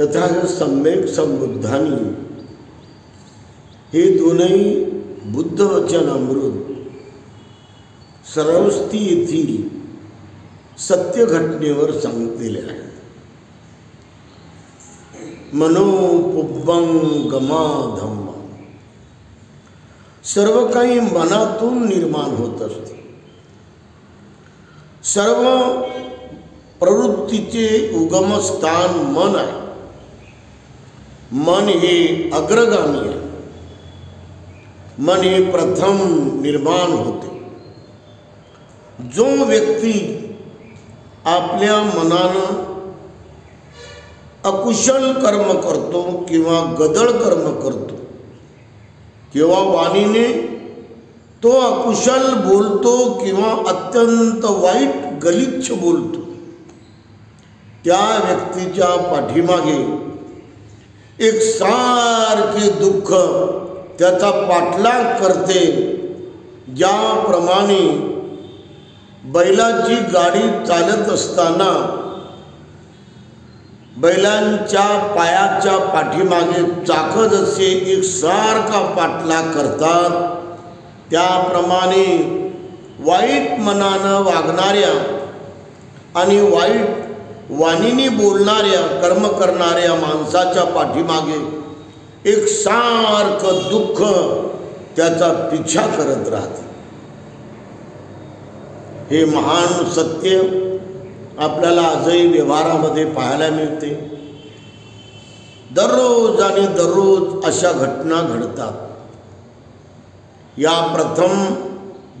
तथा सम्यक संबुद्धानी हे दोनही बुद्ध वचन अमृत सरस्वती येथील सत्य घटनेवर सांगितलेले आहे. मनोपुब्बंगमा धम्म, सर्व काही मनातून निर्माण होत असते. सर्व प्रवृत्तीचे उगमस्थान मन आहे. मन हे अग्रगामी आहे. मन हे प्रथम निर्माण होते. जो व्यक्ती आपल्या मनानं अकुशल कर्म करतो किंवा गदळ कर्म करतो किंवा वाणीने तो अकुशल बोलतो किंवा अत्यंत वाईट गलिच्छ बोलतो, त्या व्यक्तीच्या पाठीमागे एक सारखे दुःख त्याचा पाठलाग करते. ज्याप्रमाणे बैलाची गाडी चालत असताना बैलांच्या पायाच्या पाठीमागे चाक जसे एक सारखा पाठलाग करतात, त्याप्रमाणे वाईट मनानं वागणाऱ्या आणि वाईट वाणीने बोलणाऱ्या कर्म करणाऱ्या माणसाच्या पाठीमागे एक सारखं दुःख त्याचा पिछा करत राहते. हे महान सत्य आपल्याला आजही व्यवहारामध्ये पाहायला मिळते. दररोज आणि दररोज अशा घटना घडतात. या प्रथम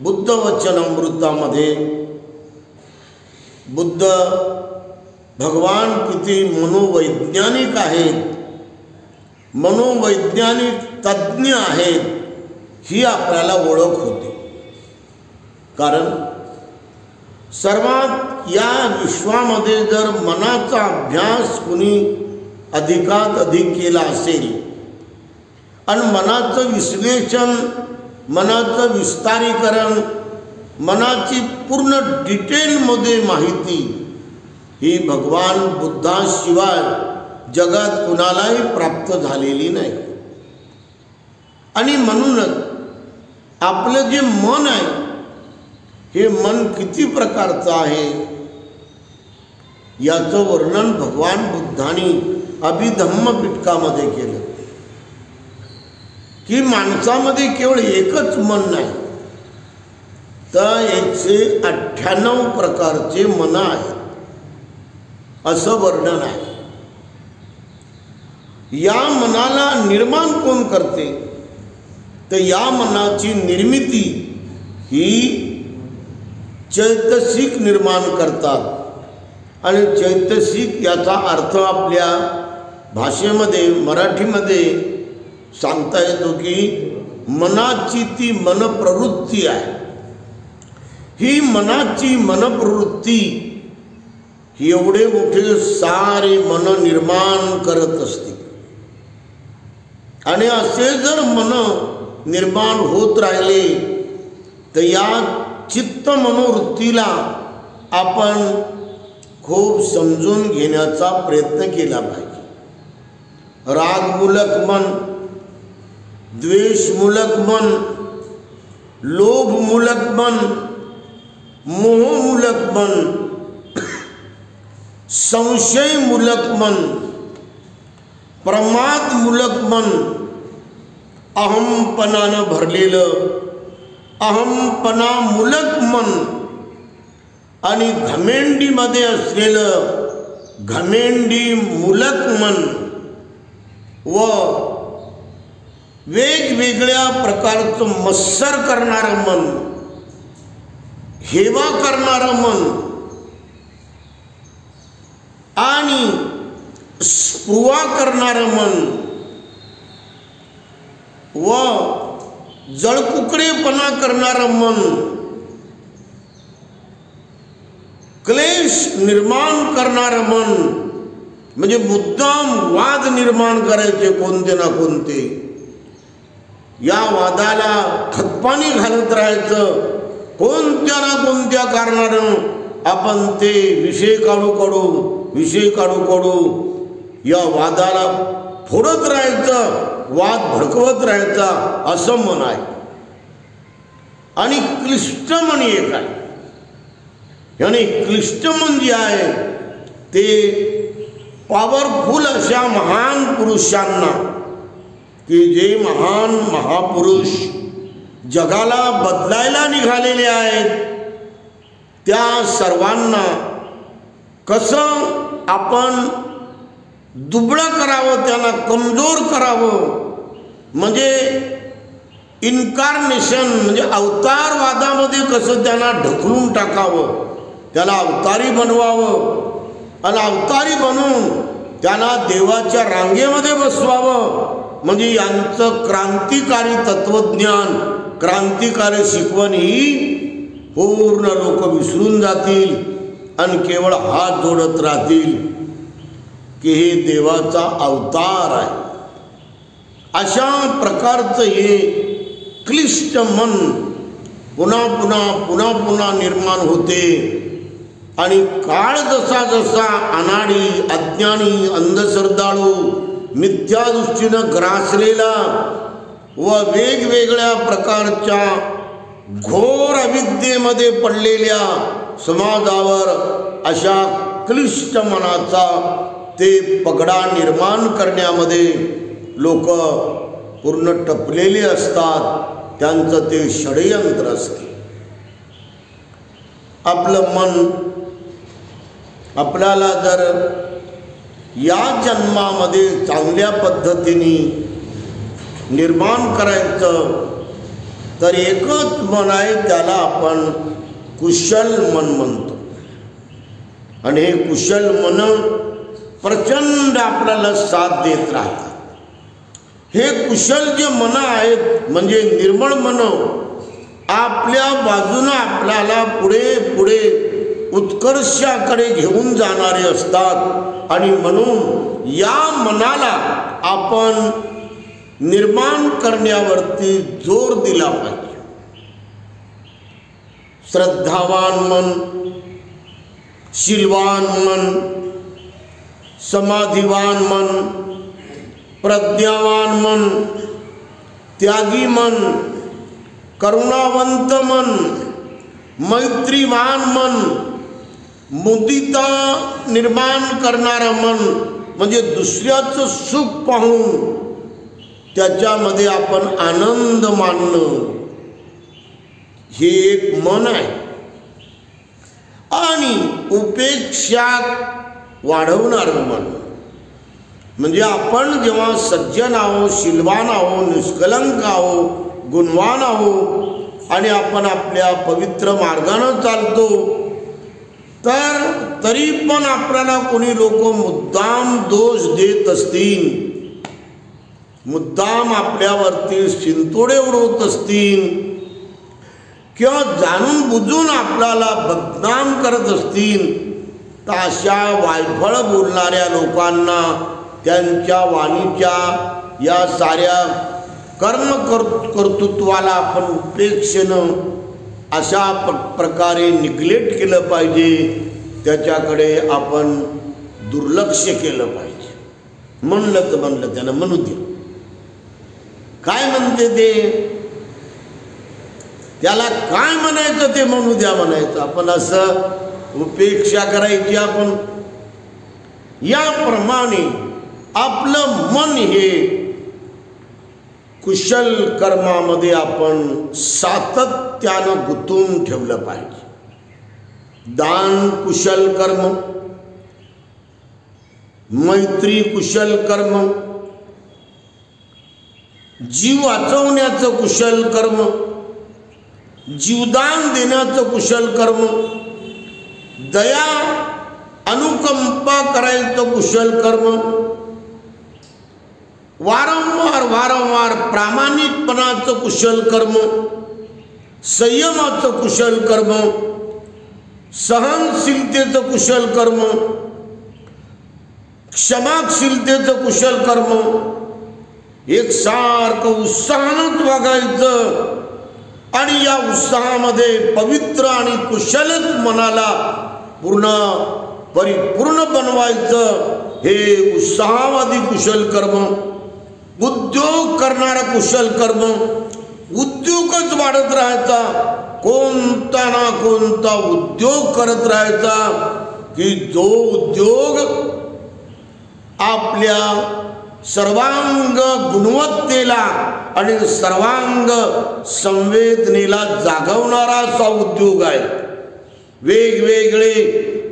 बुद्ध वचनामृतामध्ये बुद्ध भगवान किती मनोवैज्ञानिक आहेत, मनोवैज्ञानिक तज्ज्ञ आहेत, ही आपल्याला ओळख होते. कारण सर्वात या विश्वामध्ये जर मनाचा अभ्यास कुणी अधिकात अधिक केला असेल आणि मनाचं विश्लेषण, मनाचं विस्तारीकरण, मनाची पूर्ण डिटेलमध्ये माहिती ही भगवान बुद्धाशिवाय जगात कुणालाही प्राप्त झालेली नाही. आणि म्हणूनच आपलं जे मन आहे हे मन किती प्रकारचं आहे याचं वर्णन भगवान बुद्धांनी अभिधम्म पिटकामध्ये केलं की माणसामध्ये केवळ एकच मन नाही, तर 198 प्रकारचे मन आहेत असं वर्णन आहे. या मनाला निर्माण कोण करते, तर या मनाची निर्मिती ही चैतसिक निर्माण करतात. आणि चैतसिक याचा अर्थ आपल्या भाषेमध्ये मराठीमध्ये सांगता येतो की मनाची ती मनप्रवृत्ती आहे. ही मनाची मनप्रवृत्ती ही एवढे मोठे सारे मन निर्माण करत असते. आणि असे जर मन निर्माण होत राहिले तर या चित्त मनोवृत्तीला आपण खूप समजून घेण्याचा प्रयत्न केला पाहिजे. रागमूलक मन, द्वेषमूलक मन, लोभमूलक मन, मोहमूलक मन, संशयमूलक मन, प्रमादमूलक मन, अहमपणानं भरलेलं अहमपणामूलक मन आणि घमेंडीमध्ये असलेलं घमेंडी मूलक मन व वेगवेगळ्या प्रकारचं मत्सर करणारं मन, हेवा करणारं मन आणि स्पृहा करणारं मन व जळकुकडेपणा करणारं मन, क्लेश निर्माण करणारं मन, म्हणजे मुद्दाम वाद निर्माण करायचे कोणते ना कोणते, या वादाला खतपाणी घालत राहायचं. कोणत्या ना कोणत्या कारणानं आपण ते विषय काढू या वादाला फोडत राहायचं, वाद भडकवत राहायचा असं मन आहे. आणि क्लिष्ट मन एक आहे. आणि क्लिष्ट मन जे आहे ते पॉवरफुल अशा महान पुरुषांना, की जे महान महापुरुष जगाला बदलायला निघालेले आहेत, त्या सर्वांना कसं आपण दुबळं करावं, त्यांना कमजोर करावं, म्हणजे इन्कार्नेशन म्हणजे अवतारवादामध्ये कसं त्यांना ढकलून टाकावं, त्याला अवतारी बनवावं आणि अवतारी बनवून त्यांना देवाच्या रांगेमध्ये बसवावं. म्हणजे यांचं क्रांतिकारी तत्वज्ञान, क्रांतिकारी शिकवण ही पूर्ण लोक विसरून जातील आणि केवळ हात जोडत राहतील की हे देवाचा अवतार आहे. अशा प्रकारचं हे क्लिष्ट मन पुन्हा पुन्हा पुन्हा पुन्हा निर्माण होते. आणि काळ जसा जसा अनाडी, अज्ञानी, अंधश्रद्धाळू, मिथ्या दृष्टीनं ग्रासलेला व वेगवेगळ्या प्रकारच्या घोर अविद्येमध्ये पडलेल्या समाजावर अशा क्लिष्ट मनाचा ते पगडा निर्माण करण्यामध्ये लोक पूर्ण टपलेले असतात. त्यांचं ते षडयंत्र असते. आपलं मन आपल्याला जर या जन्मामध्ये चांगल्या पद्धतीने निर्माण करायचं तर एकच मन आहे, त्याला आपण कुशल मन म्हणतो. आणि हे कुशल मन प्रचंड आपल्याला साथ देत राहतात. हे कुशल जे मन आहेत म्हणजे निर्मळ मन आपल्या बाजूनं आपल्याला पुढे पुढे उत्कर्षाकडे घेऊन जाणारे असतात. आणि म्हणून या मनाला आपण निर्माण करण्यावरती जोर दिला पाहिजे. श्रद्धावान मन, शीलवान मन, समाधिवान मन, प्रज्ञावान मन, त्यागी मन, करुणावंत मन, मैत्रीवान मन, मुदिता निर्माण करणारं मन म्हणजे दुसऱ्याचं सुख पाहून त्याच्यामध्ये आपण आनंद मानणं, हे एक मन आहे. आणि उपेक्षा वाढवणारं मन म्हणजे आपण जेव्हा सज्जन आहो, शीलवान आहो, निष्कलंक आहो, गुणवान आहो आणि आपण आपल्या पवित्र मार्गानं चालतो, तर तरी पण आपल्याला कोणी लोक मुद्दाम दोष देत असतील, मुद्दाम आपल्यावरती शिंतोडे उडवत असतील किंवा जाणून बुजून आपल्याला बदनाम करत असतील, तर अशा वायफळ बोलणाऱ्या लोकांना त्यांच्या वाणीच्या या साऱ्या कर्तृत्वाला आपण उपेक्षेनं अशा प्रकारे निग्लेक्ट केलं पाहिजे. त्याच्याकडे आपण दुर्लक्ष केलं पाहिजे. म्हणलं तर म्हणलं, त्यानं म्हणू दे, काय म्हणते ते, त्याला काय म्हणायचं ते म्हणू द्या म्हणायचं. आपण असं उपेक्षा करायची. आपण याप्रमाणे आपलं मन हे कुशल कर्मामध्ये आपण सातत्यानं गुंतवून ठेवलं पाहिजे. दान कुशल कर्म, मैत्री कुशल कर्म, जीव वाचवण्याचं कुशल कर्म, जीवदान देण्याचं कुशल कर्म, दया अनुकंपा करायचं कुशल कर्म, वारंवार वारंवार प्रामाणिकपणाचं कुशल कर्म, संयमाचं कुशल कर्म, सहनशीलतेचं कुशल कर्म, क्षमाशीलतेचं कुशल कर्म, एकसारखं उत्साहानंच वागायचं आणि या उत्साहामध्ये पवित्र आणि कुशलच मनाला परिपूर्ण बनवायचं. हे उत्साहवादी कुशल कर्म, उद्योग करणारा कुशल कर्म, उद्योगच वाढत राहायचा, कोणता ना कोणता उद्योग करत राहायचा की जो उद्योग आपल्या सर्वांग गुणवत्तेला आणि सर्वांग संवेदनेला जागवणारा असा उद्योग आहे. वेगवेगळे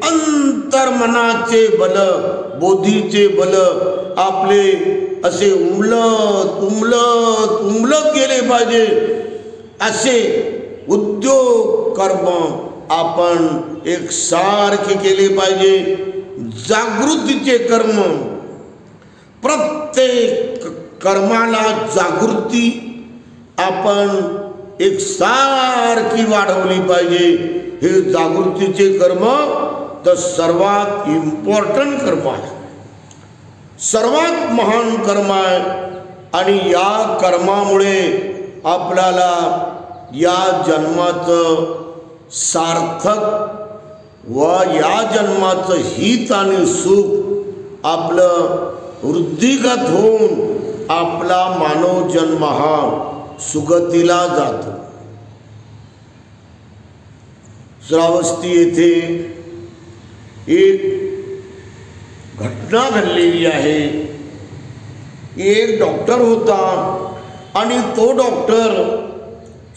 अंतर्मनाचे बल, बोधीचे बल आपले असे उमलत गेले पाहिजे. असे उद्योग कर्म आपण एकसारखे केले पाहिजे. जागृतीचे कर्म, प्रत्येक कर्माला जागृती आपण एकसारखी वाढवली पाहिजे. हे जागृतीचे कर्म तर सर्वात इम्पॉर्टंट कर्म आहे, सर्वात महान कर्म आहे. आणि या कर्मामुळे आपल्याला या जन्माचं सार्थक व या जन्माचं हित आणि सुख आपलं वृद्धिगत होऊन आपला मानव जन्म हा सुगतीला जातो. श्रावस्ती येथे एक घटना घडलेली आहे. एक डॉक्टर होता आणि तो डॉक्टर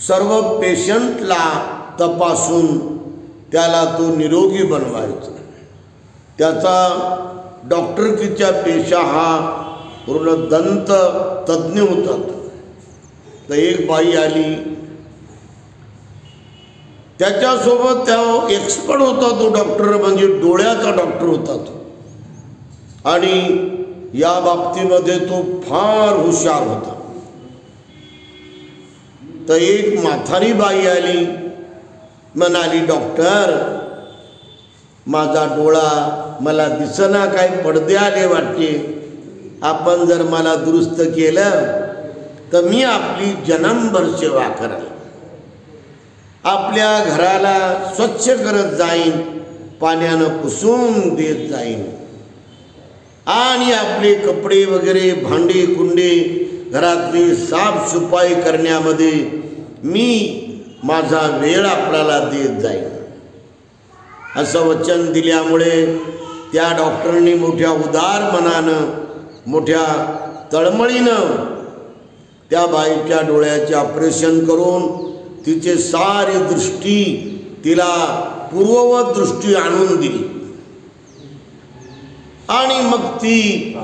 सर्व पेशंटला तपासून त्याला तो निरोगी बनवायचा. त्याचा डॉक्टरकीचा पेशा हा पूर्ण दंत तज्ज्ञ होता. तर एक बाई आली, त्याच्यासोबत त्या एक्सपर्ट होता तो डॉक्टर, म्हणजे डोळ्याचा डॉक्टर होता तो. आणि या बाबतीमध्ये तो फार हुशार होता. तर एक म्हातारी बाई आली, म्हणाली, डॉक्टर माझा डोळा मला दिसना, काही पडदे आले वाटते, आपण जर मला दुरुस्त केलं तर मी आपली जन्मभर सेवा कराल, आपल्या घराला स्वच्छ करत जाईन, पाण्यानं पुसून देत जाईन, आणि आपले कपडे वगैरे भांडे कुंडे घरातली साफसफाई करण्यामध्ये मी माझा वेळ आपल्याला देत जाईन. असं वचन दिल्यामुळे त्या डॉक्टरनी मोठ्या उदार मनानं, मोठ्या तळमळीनं त्या बाईच्या डोळ्याचे ऑपरेशन करून तिचे सारी दृष्टी तिला पूर्ववत दृष्टी आणून दिली. आणि मग ती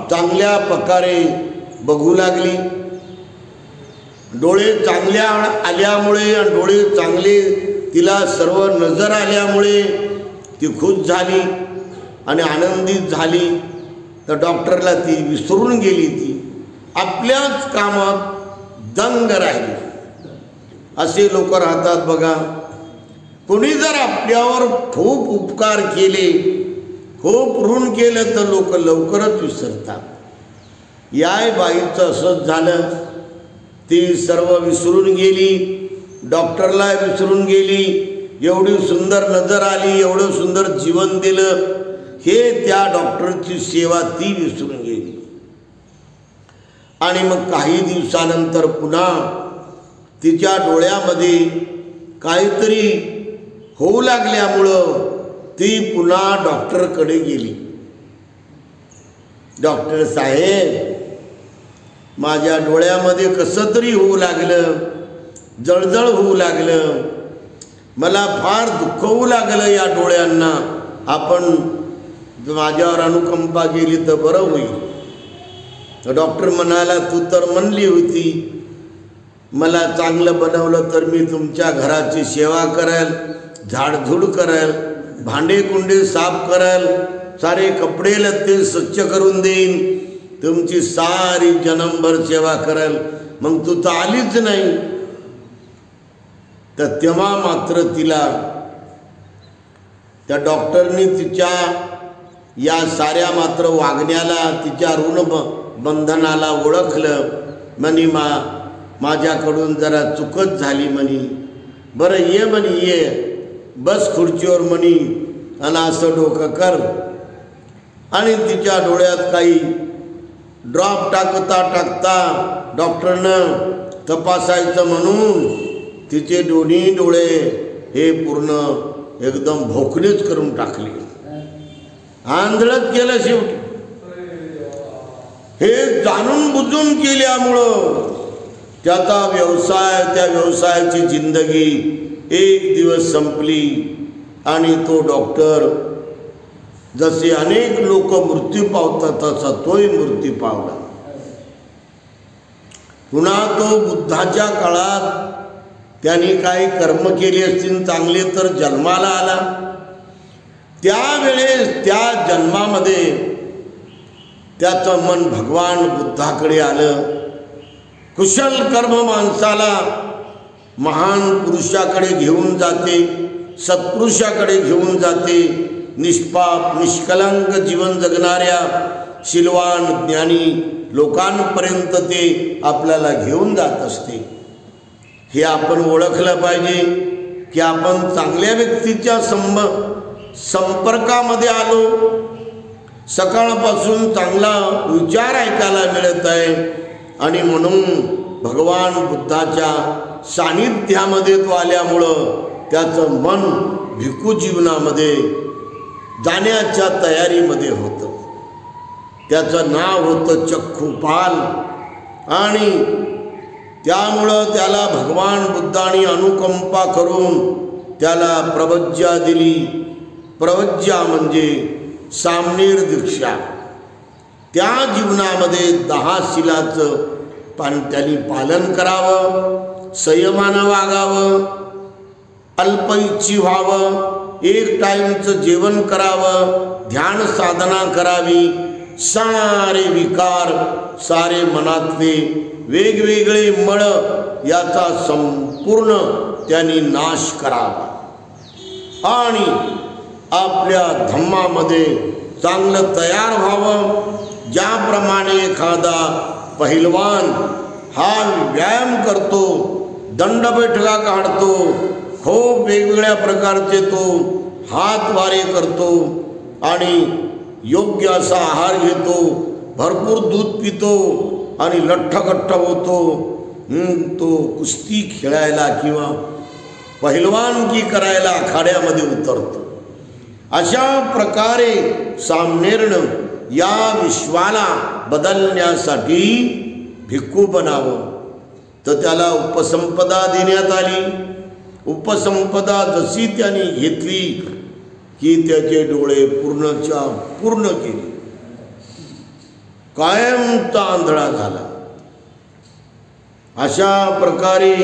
चांगल्या प्रकारे बघू लागली. डोळे चांगले आल्यामुळे आणि डोळे चांगले तिला सर्व नजर आल्यामुळे ती खुश झाली आणि आनंदित झाली. तर डॉक्टरला ती विसरून गेली, ती आपल्याच कामात दंग राहिली. असे लोक राहतात बघा. कोणी जर आपल्यावर खूप उपकार केले, खूप ऋण केलं तर लोक लवकरच विसरतात. या बाईचं असंच झालं. ती सर्व विसरून गेली, डॉक्टरला विसरून गेली, एवढी सुंदर नजर आली, एवढं सुंदर जीवन दिलं, हे त्या डॉक्टरची सेवा ती विसरून गेली. आणि मग काही दिवसानंतर पुन्हा तिच्या डोळ्यामध्ये काहीतरी होऊ लागल्यामुळं ती पुन्हा डॉक्टरकडे गेली. डॉक्टर साहेब, माझ्या डोळ्यामध्ये कसं तरी होऊ लागलं, जळजळ होऊ लागलं, मला फार दुःख होऊ लागलं या डोळ्यांना, आपण माझ्यावर अनुकंपा केली तर बरं होईल. तर डॉक्टर म्हणाला, तू तर म्हणली होती मला चांगलं बनवलं तर मी तुमच्या घराची सेवा करेल, झाडझूड करेल, भांडे कुंडे साफ करेल, सारे कपडे लत्ते स्वच्छ करून देईन, तुमची सारी जन्मभर सेवा करेल. मग तू तर आलीच नाही. तर तेव्हा मात्र तिला त्या डॉक्टरनी तिच्या या साऱ्या मात्र वागण्याला, तिच्या ऋणबंधनाला ओळखलं. म्हणे माझ्याकडून जरा चुकत झाली म्हणे, बरं ये म्हणे, ये बस खुर्चीवर म्हणे, आणि असं डोकं कर. आणि तिच्या डोळ्यात काही ड्रॉप टाकता डॉक्टरनं तपासायचं म्हणून तिचे दोन्ही डोळे हे पूर्ण एकदम भोकणीच करून टाकले, आंधळत केलं शेवटी. हे जाणून बुजून केल्यामुळं त्याचा व्यवसाय, त्या व्यवसायाची जिंदगी एक दिवस संपली आणि तो डॉक्टर जसे अनेक लोक मृत्यू पावतात तसा तोही मृत्यू पावला. पुन्हा तो बुद्धाच्या काळात त्यांनी काही कर्म केली असतील चांगले तर जन्माला आला. त्यावेळेस त्या जन्मामध्ये त्याचं मन भगवान बुद्धाकडे आलं. कुशल कर्म माणसाला महान पुरुषाकडे घेऊन जाते, सत्पुरुषाकडे घेऊन जाते. निष्पाप निष्कलंक जीवन जगणाऱ्या शीलवान ज्ञानी लोकांपर्यंत ते आपल्याला घेऊन जात असते. हे आपण ओळखलं पाहिजे की आपण चांगल्या व्यक्तीच्या संपर्कामध्ये आलो. सकाळपासून चांगला विचार ऐकायला मिळत आहे आणि म्हणून भगवान बुद्धाच्या सानिध्यामध्ये तो आल्यामुळं त्याचं मन भिक्खू जीवनामध्ये जाण्याच्या तयारीमध्ये होतं. त्याचं नाव होतं चक्खुपाल आणि त्यामुळं त्याला भगवान बुद्धांनी अनुकंपा करून त्याला प्रवज्जा दिली. प्रवज्जा म्हणजे सामनेर दीक्षा. त्या जीवनामध्ये 10 शिलाचं त्यांनी पालन करावं, संयमानं वागावं, अल्पइच्छी व्हावं, एक टाईमचं जेवण करावं, ध्यान साधना करावी, सारे विकार, सारे मनातले वेगवेगळे मळ याचा संपूर्ण त्यांनी नाश करावा आणि आपल्या धम्मामध्ये चांगलं तयार व्हावं. ज्याप्रमाणे एखादा पहिलवान हा व्यायाम करतो, दंडबैठका काढतो, खूप वेगवेगळ्या प्रकारचे तो हात वारे करतो आणि योग्य असा आहार घेतो, भरपूर दूध पितो आणि लठ्ठकट्ठ होतो. तो कुस्ती खेळायला किंवा पहिलवानकी करायला आखाड्यामध्ये उतरतो. अशा प्रकारे सामनेरनं या विश्वाला बदलण्यासाठी भिक्खू बनावं. तर त्याला उपसंपदा देण्यात आली. उपसंपदा जशी त्यांनी घेतली की त्याचे डोळे पूर्णच्या पूर्ण केले, कायमचा आंधळा झाला. अशा प्रकारे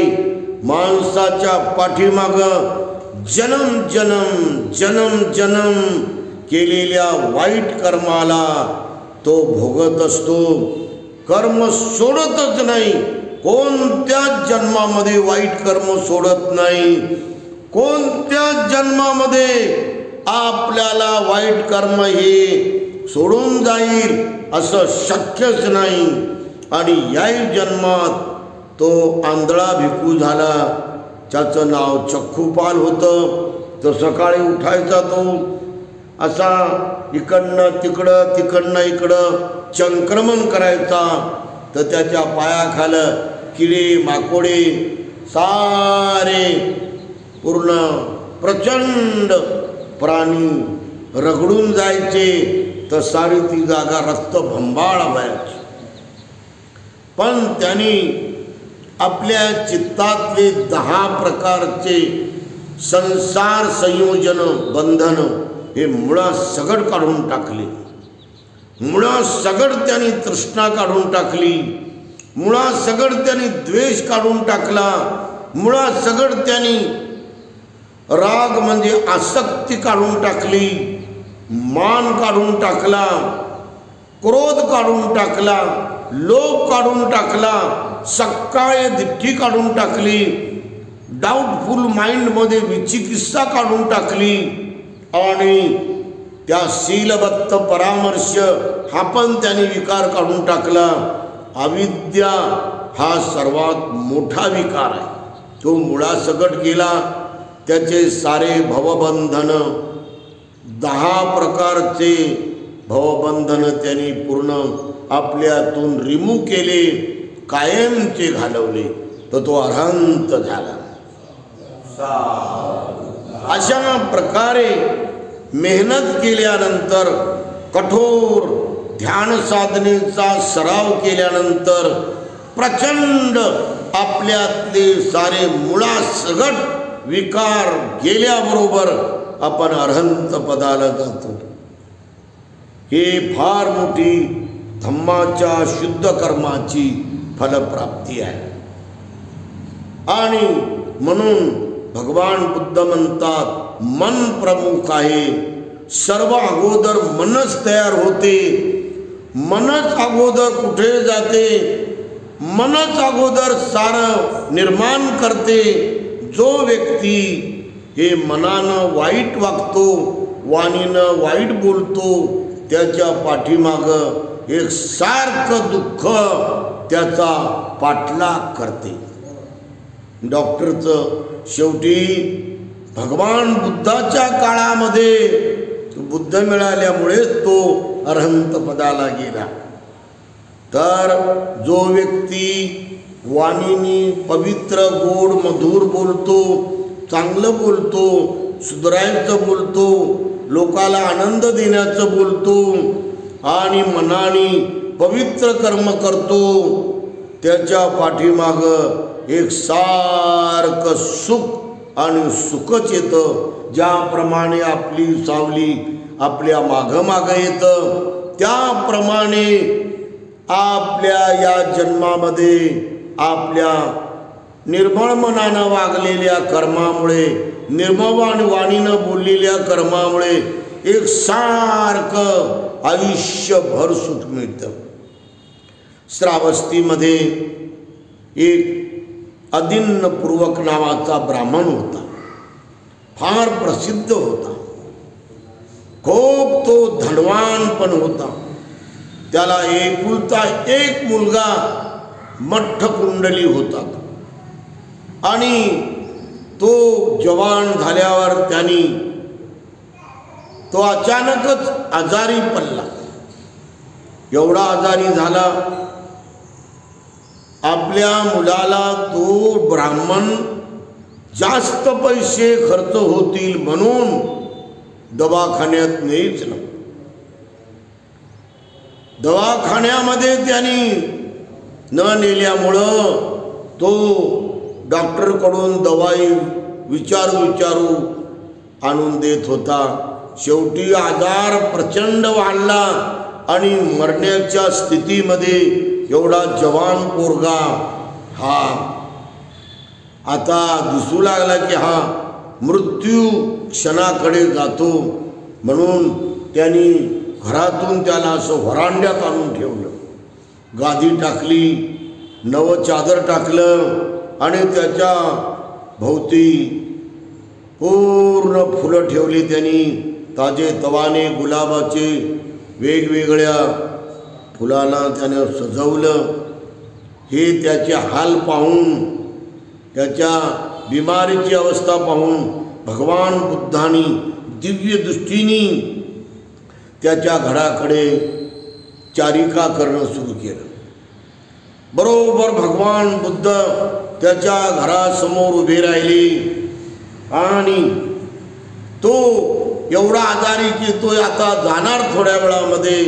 माणसाच्या पाठीमागं जन्म जन्म जन्म जन्म केलेल्या वाईट कर्माला तो भोगत असतो. कर्म सोडतच नाही, कोणत्याच जन्मामध्ये वाईट कर्म सोडत नाही. कोणत्याच जन्मामध्ये आपल्याला वाईट कर्म हे सोडून जाईल असं शक्यच नाही. आणि याही जन्मात तो आंधळा भिक्खू झाला. त्याचं नाव चक्खुपाल होतं. तो सकाळी उठायचा, तो असा इकडनं तिकडं तिकडनं इकडं चंक्रमण करायचा. तर त्याच्या पायाखालं किडे माकोडे सारे पूर्ण प्रचंड प्राणी रगडून जायचे. तर सारी ती जागा रक्तभंबाळ व्हायची. पण त्यांनी आपल्या चित्तातले 10 प्रकारचे संसार संयोजन बंधन हे मुळासकट काढून टाकले. मुळासकट त्यांनी तृष्णा काढून टाकली. मुळासकट त्यांनी द्वेष काढून टाकला. मुळासकट त्यांनी राग म्हणजे आसक्ती काढून टाकली. मान काढून टाकला, क्रोध काढून टाकला, लोभ काढून टाकला, सक्काय दिठ्ठी काढून टाकली, डाऊटफुल माइंडमध्ये विचिकित्सा काढून टाकली आणि त्या शीलबद्ध परामर्श हा पण त्यांनी विकार काढून टाकला. अविद्या हा सर्वात मोठा विकार आहे. तो मुळासकट गेला. त्याचे सारे भवबंधन 10 प्रकारचे भवबंधन त्यांनी पूर्ण आपल्यातून रिमूव्ह केले, कायमचे घालवले, तर तो अरहंत झाला. अशा प्रकारे मेहनत केल्यानंतर, कठोर ध्यान साधनेचा सराव केल्यानंतर, प्रचंड आपल्यातले सारे मुळासकट विकार गेल्याबरोबर आपण अरहंत पदाला जातो. हे फार मोठी धम्माच्या शुद्ध कर्माची फलप्राप्ती आहे. आणि म्हणून भगवान बुद्ध म्हणतात, मन प्रमुख आहे. सर्व अगोदर मनच तयार होते. मनच अगोदर कुठे जाते, मनच अगोदर सारं निर्माण करते. जो व्यक्ती हे मनानं वाईट वागतो, वाणीनं वाईट बोलतो, त्याच्या पाठीमागं एक सारखं दुःख त्याचा पाठलाग करते. डॉक्टरचं शेवटी भगवान बुद्धाच्या काळामध्ये बुद्ध मिळाल्यामुळे तो अरहंत पदाला गेला. तर जो व्यक्ती वाणीनी पवित्र गोड मधुर बोलतो, चांगलं बोलतो, सुधरायचं बोलतो, लोकाला आनंद देण्याचं बोलतो आणि मनाने पवित्र कर्म करतो, त्याच्या पाठीमागं एक सारखं सुख आणि सुखच येतं. ज्याप्रमाणे आपली सावली आपल्या मागं येतं, त्याप्रमाणे आपल्या या जन्मामध्ये आपल्या निर्मळ मनानं वागलेल्या कर्मामुळे, निर्मळ वाणीनं बोललेल्या कर्मामुळे एक सारखं आयुष्यभर सुख मिळतं. श्रावस्तीमध्ये एक अदिन्नपूर्वक नावाचा ब्राह्मण होता. फार प्रसिद्ध होता. खूप तो धनवान पण होता. त्याला एकुलता एक मुलगा मठ्ठकुंडली होता. आणि तो जवान झाल्यावर तो अचानकच आजारी पडला. एवढा आजारी झाला, आपल्या मुलाला तो ब्राह्मण जास्त पैसे खर्च होतील म्हणून दवाखान्यात नेच ना. दवाखान्यामध्ये त्यांनी न नेल्यामुळं तो डॉक्टरकडून दवाई विचारू आणून देत होता. शेवटी आजार प्रचंड वाढला आणि मरण्याच्या स्थितीमध्ये एवढा जवान पोरगा हा आता दिसू लागला की हा मृत्यू क्षणाकडे जातो. म्हणून त्यांनी घरातून त्याला असं व्हरांड्यात आणून ठेवलं. गादी टाकली, नवं चादर टाकलं आणि त्याच्या भोवती पूर्ण फुलं ठेवली. त्यांनी ताजे तवाने गुलाबाचे वेगवेगळ्या फुलांना त्याने सजवलं. हे त्याचे हाल पाहून, त्याच्या बिमारीची अवस्था पाहून भगवान बुद्धांनी दिव्य दृष्टीने त्याच्या घराकडे चारिका करणं सुरू केलं. बरोबर भगवान बुद्ध त्याच्या घरासमोर उभे राहिले आणि तो एवढा आजारी की तो आता जाणार, थोड्या वेळामध्ये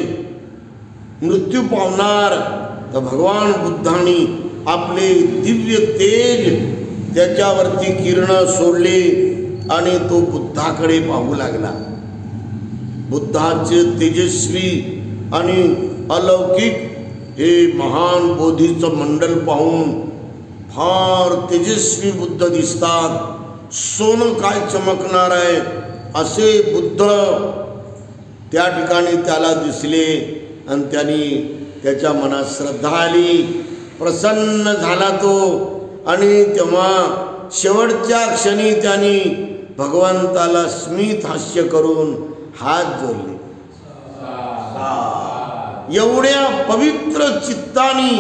मृत्यू पावणार. तर भगवान बुद्धांनी आपले दिव्य तेज त्याच्यावरती किरण सोडले आणि तो बुद्धाकडे पाहू लागला. बुद्धाचे तेजस्वी आणि अलौकिक हे महान बोधीचं मंडल पाहून फार तेजस्वी बुद्ध दिसतात. सोनं काय चमकणार आहे असे बुद्ध त्या ठिकाणी त्याला दिसले आणि त्यांनी त्याच्या मनात श्रद्धा आली, प्रसन्न झाला तो. आणि तेव्हा शेवटच्या क्षणी त्यांनी भगवंताला स्मित हास्य करून हात जोडले. एवढ्या पवित्र चित्ताने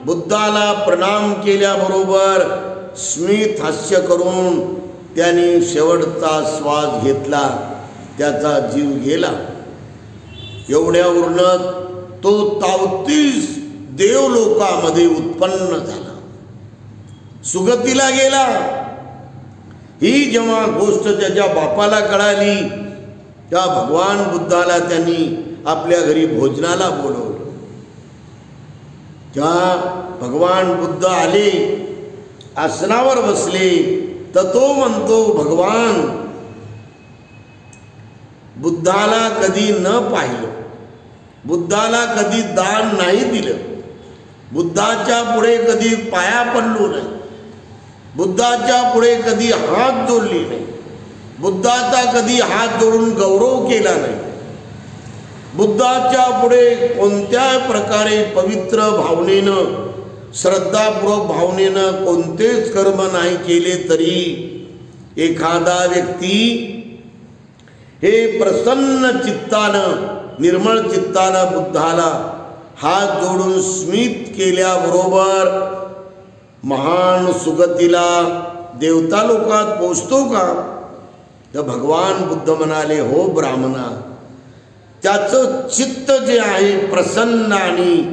बुद्धाला प्रणाम केल्याबरोबर स्मित हास्य करून त्यांनी शेवटचा श्वास घेतला. त्याचा जीव गेला. एवढ्यावरूनच तो 33 देवलोकामध्ये उत्पन्न झाला, सुगतीला गेला. ही जेव्हा गोष्ट त्याच्या बापाला कळाली, त्या भगवान बुद्धाला त्यांनी आपल्या घरी भोजनाला बोलवलं. त्या भगवान बुद्ध आले, आसनावर बसले, तर तो म्हणतो, भगवान बुद्धाला कधी न पाहिलं, बुद्धाला कधी दान नाही दिलं, बुद्धाच्या पुढे कधी पाया पडलो नाही, बुद्धाच्या पुढे कधी हात जोडले नाही, बुद्धाचा कधी हात जोडून गौरव केला नाही, बुद्धाच्या पुढे कोणत्या प्रकारे पवित्र भावनेनं, श्रद्धापूर्वक भावनेनं कोणतेच कर्म नाही केले तरी एखादा व्यक्ती हे प्रसन्न चित्तानं, निर्मळ चित्तानं बुद्धाला हात जोडून स्मित केल्याबरोबर महान सुगतीला, देवता लोकात पोचतो का? तर भगवान बुद्ध म्हणाले, हो ब्राह्मणा, त्याचं चित्त जे आहे प्रसन्न आणि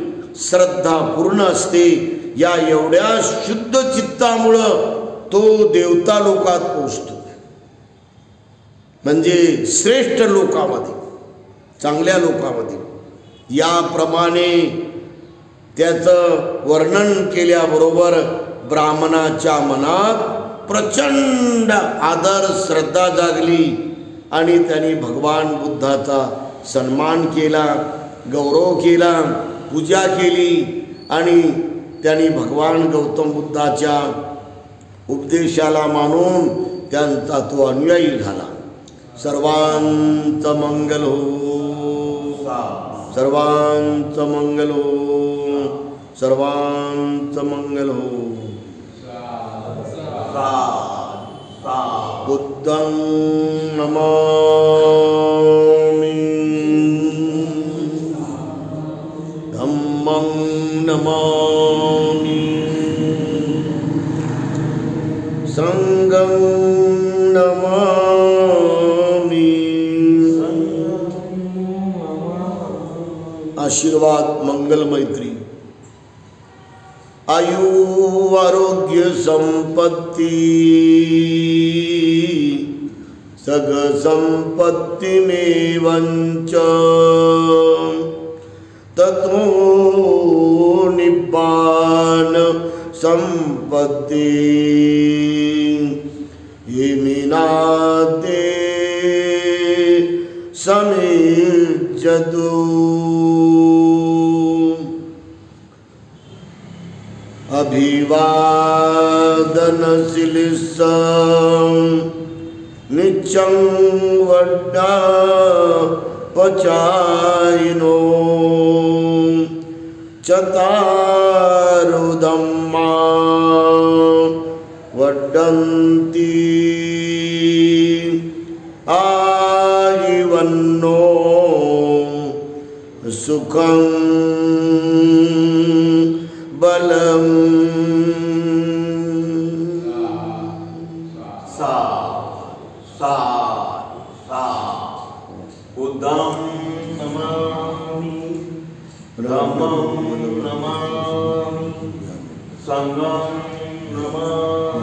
श्रद्धापूर्ण असते. या एवढ्या शुद्ध चित्तामुळं तो देवता लोकात पोचतो, म्हणजे श्रेष्ठ लोकामध्ये, चांगल्या लोकामध्ये. याप्रमाणे त्याचं वर्णन केल्याबरोबर ब्राह्मणाच्या मनात प्रचंड आदर श्रद्धा जागली आणि त्यांनी भगवान बुद्धाचा सन्मान केला, गौरव केला, पूजा केली आणि त्यांनी भगवान गौतम बुद्धाच्या उपदेशाला मानून त्यांचा तो अनुयायी झाला. सर्वांचं मंगल हो, सर्वांचं मंगल हो, सर्वांचं मंगल हो. बुद्धं नमामि, धम्मं नमामि, संघं नमामि. आशीर्वाद, मंगल, मैत्री, आयु, आरोग्य, संपत्ती, सग संपत्ति में वंच, ततो निब्बान संपत्ति, ये मीनाते समेजदु. अभिवादनशीलिस नित्यं वड्डा पचायिनो, चतारु धम्मा वड्डन्ति, आजीवन्नो सुखं बलम. बुद्धं नमामि, धम्मं नमामि, संघं नमामि.